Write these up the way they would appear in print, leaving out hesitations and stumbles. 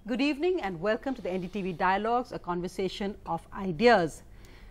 Good evening and welcome to the NDTV Dialogues, a conversation of ideas.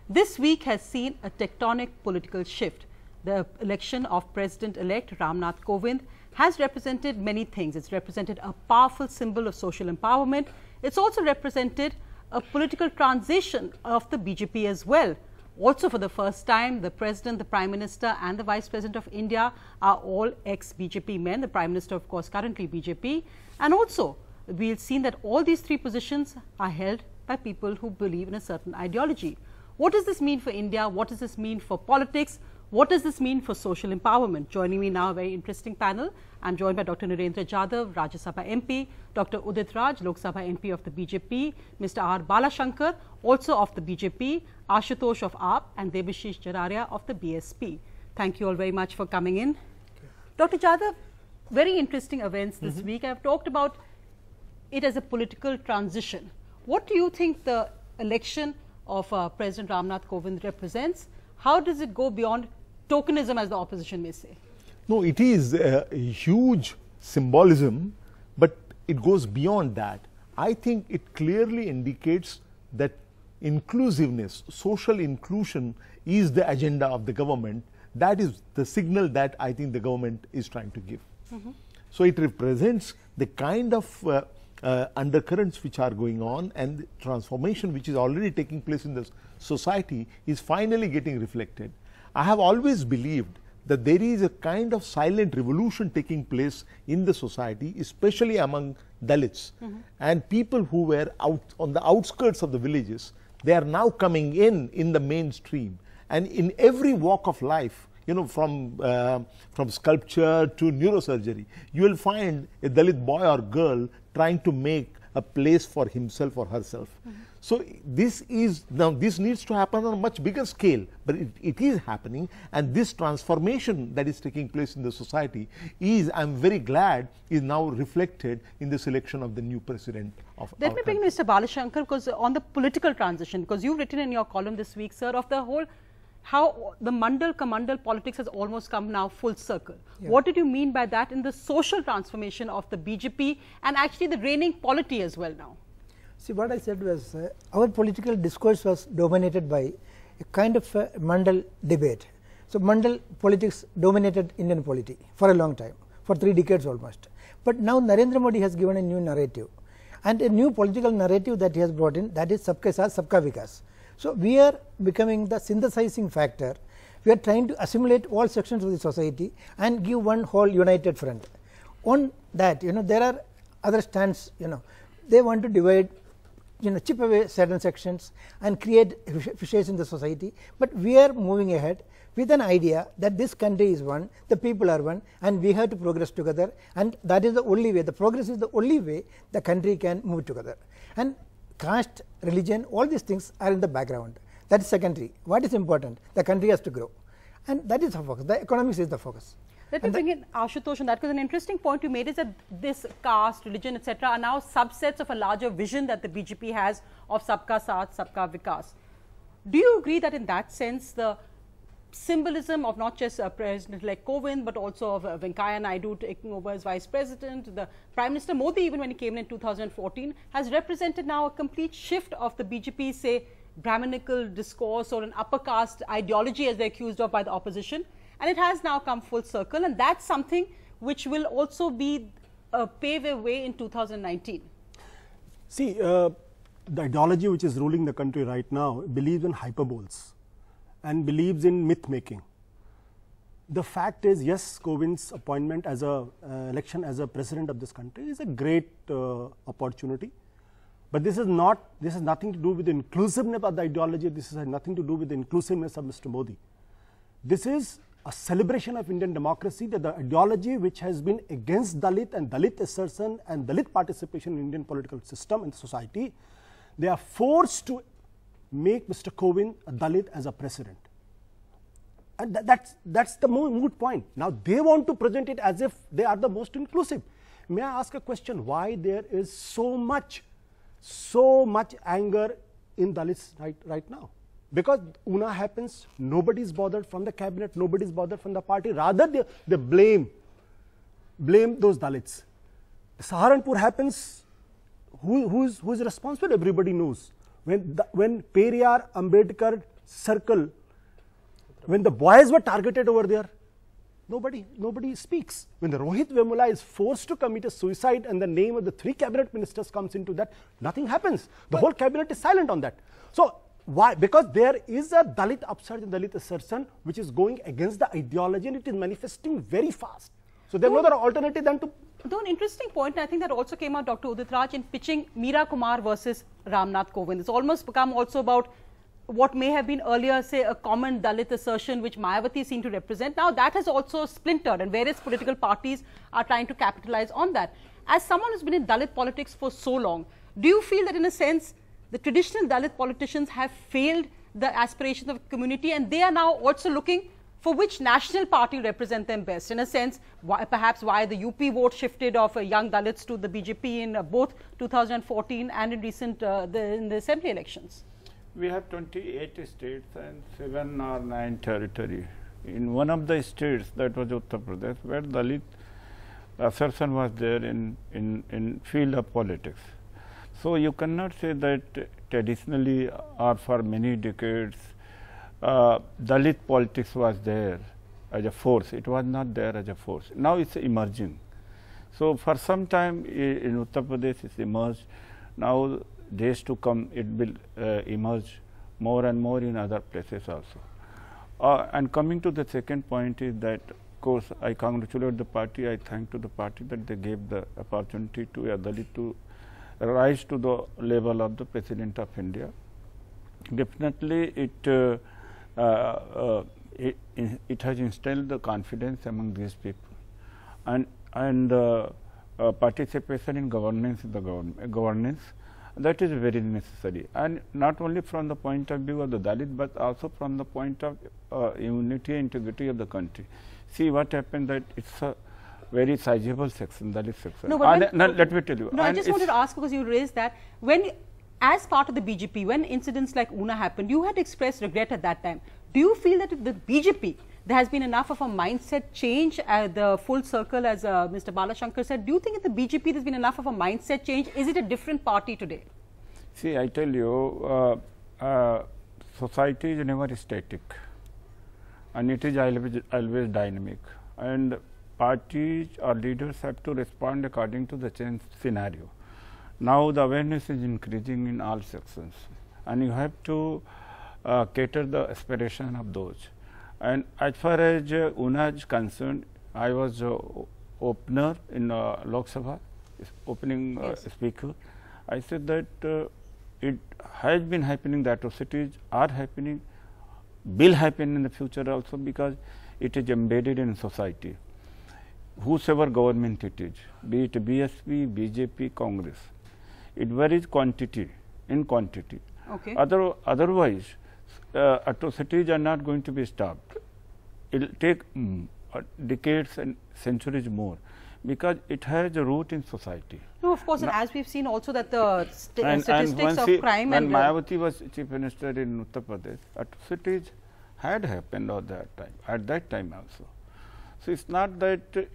This week has seen a tectonic political shift. The election of President-elect Ram Nath Kovind has represented many things. It's represented a powerful symbol of social empowerment. It's also represented a political transition of the BJP as well. Also, for the first time, the President, the Prime Minister and the Vice President of India are all ex-BJP men. The Prime Minister, of course, currently BJP. And also, we've seen that all these three positions are held by people who believe in a certain ideology. What does this mean for India? What does this mean for politics? What does this mean for social empowerment? Joining me now, a very interesting panel. I'm joined by Dr Narendra Jadhav, Rajya Sabha MP, Dr Udit Lok Sabha MP of the BJP, Mr R Balashankar, also of the BJP, Ashutosh of AAP and Debashish Jarariya of the BSP. Thank you all very much for coming in. Dr Jadhav, very interesting events this week. I've talked about it as a political transition. What do you think the election of President Ram Nath Kovind represents? How does it go beyond tokenism, as the opposition may say? No, it is a huge symbolism, but it goes beyond that. I think it clearly indicates that inclusiveness, social inclusion is the agenda of the government. That is the signal that I think the government is trying to give. So it represents the kind of undercurrents which are going on, and the transformation which is already taking place in the society is finally getting reflected. I have always believed that there is a kind of silent revolution taking place in the society, especially among Dalits and people who were out on the outskirts of the villages. They are now coming in the mainstream, and in every walk of life, you know, from sculpture to neurosurgery, you will find a Dalit boy or girl trying to make a place for himself or herself. So this needs to happen on a much bigger scale, but it is happening, and this transformation that is taking place in the society is, I'm very glad, is now reflected in the selection of the new president of Let me bring Mr. Balashankar, because on the political transition, because you've written in your column this week, sir, of the whole how the Mandal-Kamandal politics has almost come now full circle. Yeah. What did you mean by that in the social transformation of the BJP and actually the reigning polity as well now? See, what I said was our political discourse was dominated by a kind of a Mandal debate. So Mandal politics dominated Indian polity for a long time, for 3 decades almost. But now Narendra Modi has given a new narrative, and a new political narrative that he has brought in, that is Sabka Saath, Sabka Vikas. So we are becoming the synthesizing factor. We are trying to assimilate all sections of the society and give one whole united front. On that, you know, there are other stands, you know, they want to divide, you know, chip away certain sections and create fissures in the society. But we are moving ahead with an idea that this country is one, the people are one, and we have to progress together, and that is the only way, the progress is the only way the country can move together. And caste, religion, all these things are in the background. That is secondary. What is important? The country has to grow, and that is the focus. The economics is the focus. Let me bring in Ashutosh on that, because an interesting point you made is that this caste, religion, etc. are now subsets of a larger vision that the BJP has of Sabka Saath, Sabka Vikas. Do you agree that in that sense the symbolism of not just President-elect Kovind but also of Venkaiah Naidu taking over as Vice President, the Prime Minister Modi, even when he came in 2014, has represented now a complete shift of the BJP, say, Brahminical discourse or an upper caste ideology, as they're accused of by the opposition, and it has now come full circle, and that's something which will also be pave a way in 2019. See, the ideology which is ruling the country right now believes in hyperboles and believes in myth making. The fact is, yes, Kovind's appointment as a election as a president of this country is a great opportunity, but this has nothing to do with the inclusiveness of the ideology. This has nothing to do with the inclusiveness of Mr. Modi. This is a celebration of Indian democracy, that the ideology which has been against Dalit and Dalit assertion and Dalit participation in Indian political system and society, they are forced to make Mr. Kovind a Dalit as a president. And that's the moot point. Now they want to present it as if they are the most inclusive. May I ask a question? Why there is so much anger in Dalits right now? Because Una happens, nobody is bothered from the cabinet, nobody is bothered from the party. Rather, they blame those Dalits. Saharanpur happens, who is responsible? Everybody knows. When Periyar Ambedkar circle, when the boys were targeted over there, nobody speaks. When the Rohit Vemula is forced to commit a suicide and the name of the 3 cabinet ministers comes into that, nothing happens. The whole cabinet is silent on that. So why? Because there is a Dalit upsurge and Dalit assertion which is going against the ideology, and it is manifesting very fast. So there is no other alternative than to. Though an interesting point, and I think that also came out, Dr. Udit Raj, in pitching Meera Kumar versus Ram Nath Kovind. It's almost become also about what may have been earlier, say, a common Dalit assertion which Mayawati seemed to represent. Now that has also splintered, and various political parties are trying to capitalize on that. As someone who's been in Dalit politics for so long, do you feel that in a sense the traditional Dalit politicians have failed the aspirations of the community, and they are now also looking for which national party will represent them best? In a sense, perhaps why the UP vote shifted of young Dalits to the BJP in both 2014 and in recent in the assembly elections. We have 28 states and 7 or 9 territory. In one of the states, that was Uttar Pradesh, where Dalit assertion was there in field of politics. So you cannot say that traditionally or for many decades Dalit politics was there as a force. It was not there as a force. Now it's emerging. So for some time in Uttar Pradesh it's emerged. Now days to come it will emerge more and more in other places also. And coming to the second point is that, of course, I congratulate the party. I thank to the party that they gave the opportunity to a Dalit to rise to the level of the President of India. Definitely it has instilled the confidence among these people, and participation in governance in the governance, that is very necessary, and not only from the point of view of the Dalit, but also from the point of unity and integrity of the country. See what happened, that it's a very sizable section, Dalit section. No, but let me tell you. No, I just wanted to ask, because you raised that, when as part of the BJP, when incidents like Una happened, you had expressed regret at that time. Do you feel that the BJP, there has been enough of a mindset change at the full circle, as Mr. Balashankar said? Do you think at the BJP there has been enough of a mindset change? Is it a different party today? See, I tell you, society is never static, and it is always dynamic, and parties or leaders have to respond according to the change scenario. Now the awareness is increasing in all sections, and you have to cater the aspiration of those. And as far as Una is concerned, I was opener in Lok Sabha, opening speaker. I said that it has been happening, the atrocities are happening, will happen in the future also, because it is embedded in society. Whosoever government it is, be it BSP, BJP, Congress, it varies quantity in quantity. Okay. Otherwise, atrocities are not going to be stopped. It will take decades and centuries more, because it has a root in society. No, of course, and as we've seen also that the statistics of crime when Mayawati was Chief Minister in Uttar Pradesh, atrocities had happened at that time also. So it's not that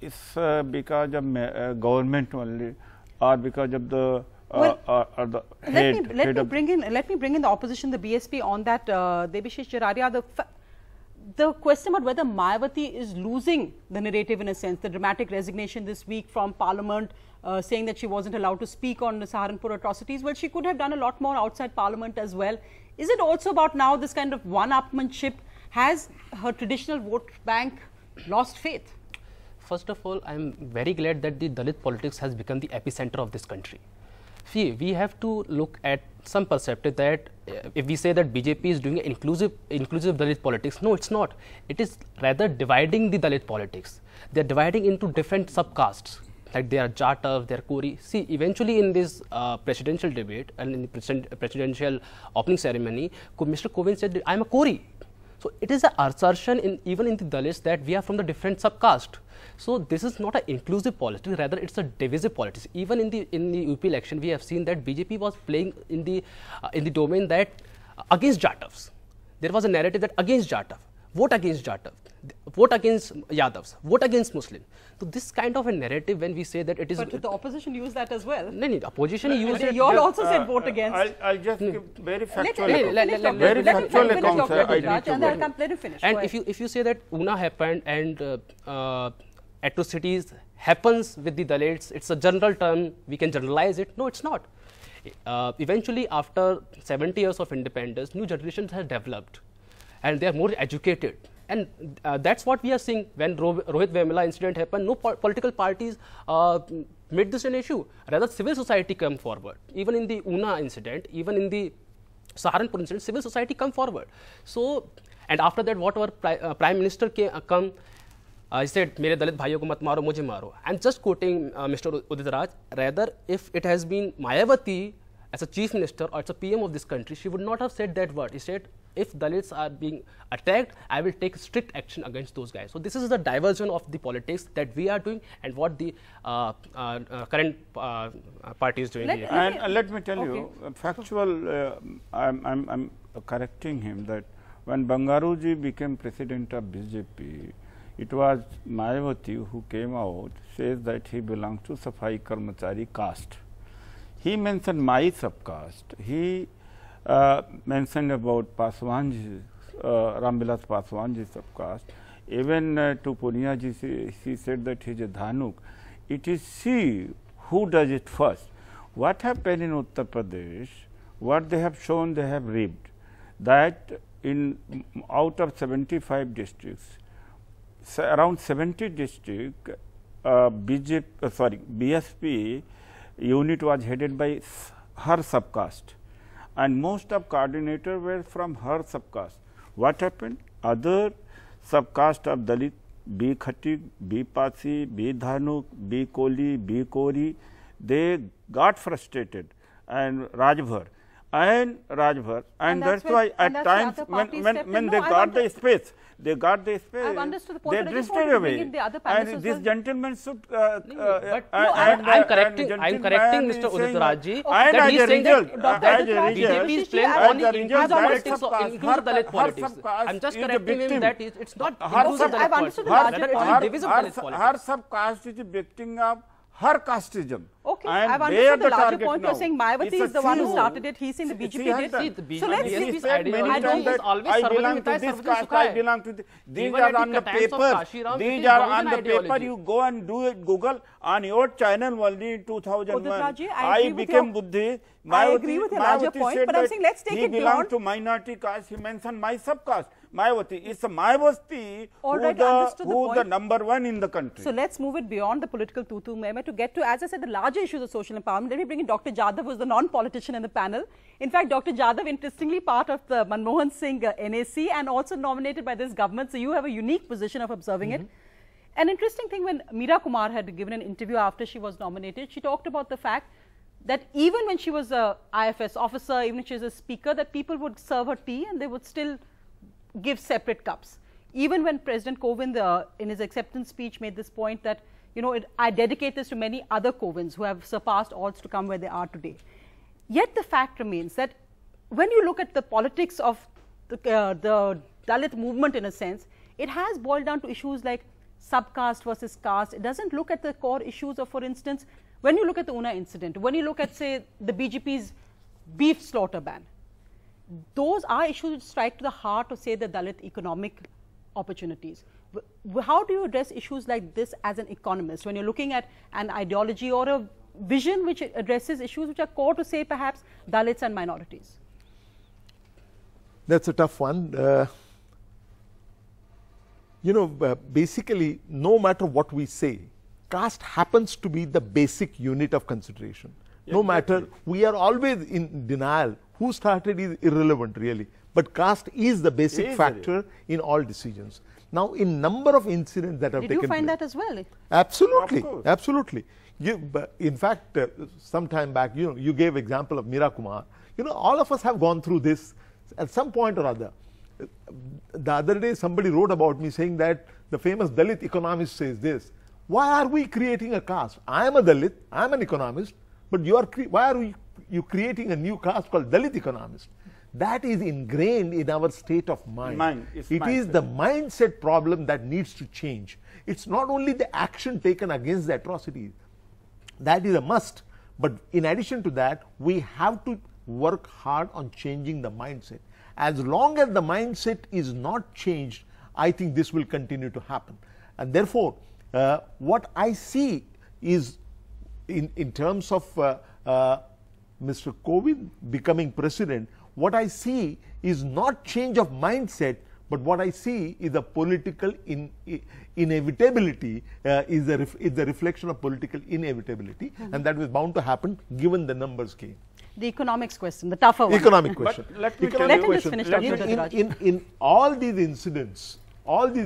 it's because of government only, or because of the let me bring in the opposition, the BSP, on that. Debashish, Jarariya, the question about whether Mayawati is losing the narrative in a sense, the dramatic resignation this week from Parliament, saying that she wasn't allowed to speak on the Saharanpur atrocities. Well, she could have done a lot more outside Parliament as well. Is it also about now this kind of one-upmanship? Has her traditional vote bank lost faith? First of all, I am very glad that the Dalit politics has become the epicenter of this country. See, we have to look at some perspective that if we say that BJP is doing inclusive Dalit politics, no, it's not. It is rather dividing the Dalit politics. They are dividing into different subcastes, like they are Jatav, they are Kori. See, eventually in this presidential debate and in the presidential opening ceremony, Mr. Kovind said, I am a Kori. So it is an assertion even in the Dalits that we are from the different subcaste. So this is not an inclusive politics, rather it's a divisive politics. Even in the UP election, we have seen that BJP was playing in the domain that against Jatavs. There was a narrative that against Jatav, vote against Jatav. vote against Yadavs, vote against Muslim. So this kind of a narrative, when we say that it is. But the opposition used that as well. No, the opposition used it. You all also said vote against. I'll just give very factual Very factual accounts. Let him finish. And if you say that Una happened and atrocities happens with the Dalits, it's a general term, we can generalize it. No, it's not. Eventually, after 70 years of independence, new generations have developed and they are more educated. And that's what we are seeing when Rohit Vemula incident happened. No political parties made this an issue. Rather, civil society come forward. Even in the Una incident, even in the Saharanpur incident, civil society come forward. So, and after that, whatever Prime Minister come, he said, "Mere Dalit bhaiyon ko mat maro, mujhe maro." I'm just quoting Mr. Udit Raj. Rather, if it has been Mayawati as a Chief Minister or as a PM of this country, she would not have said that word. He said, if Dalits are being attacked, I will take strict action against those guys. So this is the diversion of the politics that we are doing and what the current party is doing here. And let me tell you, factual, I'm correcting him that when Bangaruji became president of BJP, it was Mayawati who came out, says that he belongs to Safai Karmachari caste. He mentioned my subcaste. He mentioned about Paswanji, Ramvilas Paswanji subcaste. Even to Punia ji, she said that he is a Dhanuk. It is she who does it first. What happened in Uttar Pradesh, what they have shown, they have rigged. That in out of 75 districts, around 70 districts, BSP unit was headed by her subcaste, and most of coordinators were from her subcaste. What happened? Other subcaste of Dalit, B Khatik, B Pasi, B Dhanuk, B Koli, B Kori, they got frustrated, and Rajbhar, and that's why at times when they got the space, they understood the point, they drifted away. And this gentleman should. I'm correcting Mr. Udit Rajji that he is saying that BJP is playing on inclusive politics, inclusive Dalit politics. I'm just correcting him that it's not inclusive Dalit politics, rather it is divisive Dalit politics. Her subcaste is victim of her casteism. Okay, I've understood the larger point. You're saying Mayawati is the one who started it. He's saying the BJP did. So let's see. I belong to this caste, I belong to this. These are on the paper. These are on the paper. You go and do it, Google, on your channel only in 2001. I became Buddhist. I agree with your larger point, but I'm saying let's take it beyond. He belonged to minority caste. He mentioned my subcaste. Mayawati. It's a Mayawati who the number one in the country. So let's move it beyond the political tutu meme to get to, as I said, the larger issues of social empowerment. Let me bring in Dr. Jadhav, who is the non-politician in the panel. In fact, Dr. Jadhav, interestingly, part of the Manmohan Singh NAC and also nominated by this government. So you have a unique position of observing it. An interesting thing, when Meera Kumar had given an interview after she was nominated, she talked about the fact that even when she was a IFS officer, even if she was a speaker, that people would serve her tea and they would still give separate cups. Even when President Kovind in his acceptance speech made this point that, you know, I dedicate this to many other Kovinds who have surpassed odds to come where they are today. Yet the fact remains that when you look at the politics of the Dalit movement, in a sense, it has boiled down to issues like subcaste versus caste. It doesn't look at the core issues of, for instance, when you look at the Una incident, when you look at, say, the BJP's beef slaughter ban, those are issues which strike to the heart of, say, the Dalit economic opportunities. How do you address issues like this as an economist when you're looking at an ideology or a vision which addresses issues which are core to, say, perhaps Dalits and minorities? That's a tough one. You know, basically, no matter what we say, caste happens to be the basic unit of consideration. Yeah, no matter, we are always in denial. Who started is irrelevant, really. But caste is the basic factor in all decisions. Now, in number of incidents that have taken place. Did you find that as well? Absolutely, absolutely. In fact, some time back, you know, you gave example of Meera Kumar. You know, all of us have gone through this at some point or other. The other day, somebody wrote about me saying that the famous Dalit economist says this. Why are we creating a caste? I am a Dalit, I am an economist, but why are you creating a new caste called Dalit economist? that is ingrained in our state of mind. It's It is mindset. the mindset problem that needs to change. It's not only the action taken against the atrocities, that is a must, but in addition to that, we have to work hard on changing the mindset. As long as the mindset is not changed, I think this will continue to happen. And therefore, what I see is in terms of Mr. Kovind becoming president, what I see is not change of mindset, but what I see is a political inevitability, is the reflection of political inevitability, and that was bound to happen given the numbers came. The economics question, the tougher one. Economic question. But let me Economic tell you- Let him just question. finish, Dr. Jadhav. In all these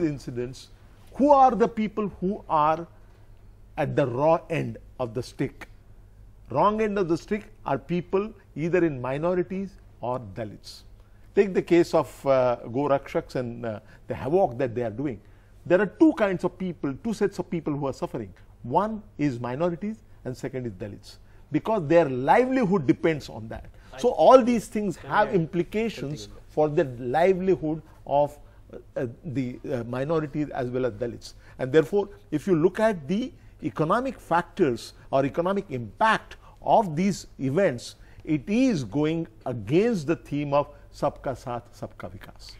incidents, who are the people who are at the raw end of the stick? Wrong end of the stick are people either in minorities or Dalits. Take the case of Gorakshaks and the havoc that they are doing. There are two kinds of people, two sets of people who are suffering. One is minorities and second is Dalits, because their livelihood depends on that. So all these things have implications for the livelihood of the minorities as well as Dalits. And therefore, if you look at the economic factors or economic impact of these events, it is going against the theme of Sabka Saath, Sabka Vikas.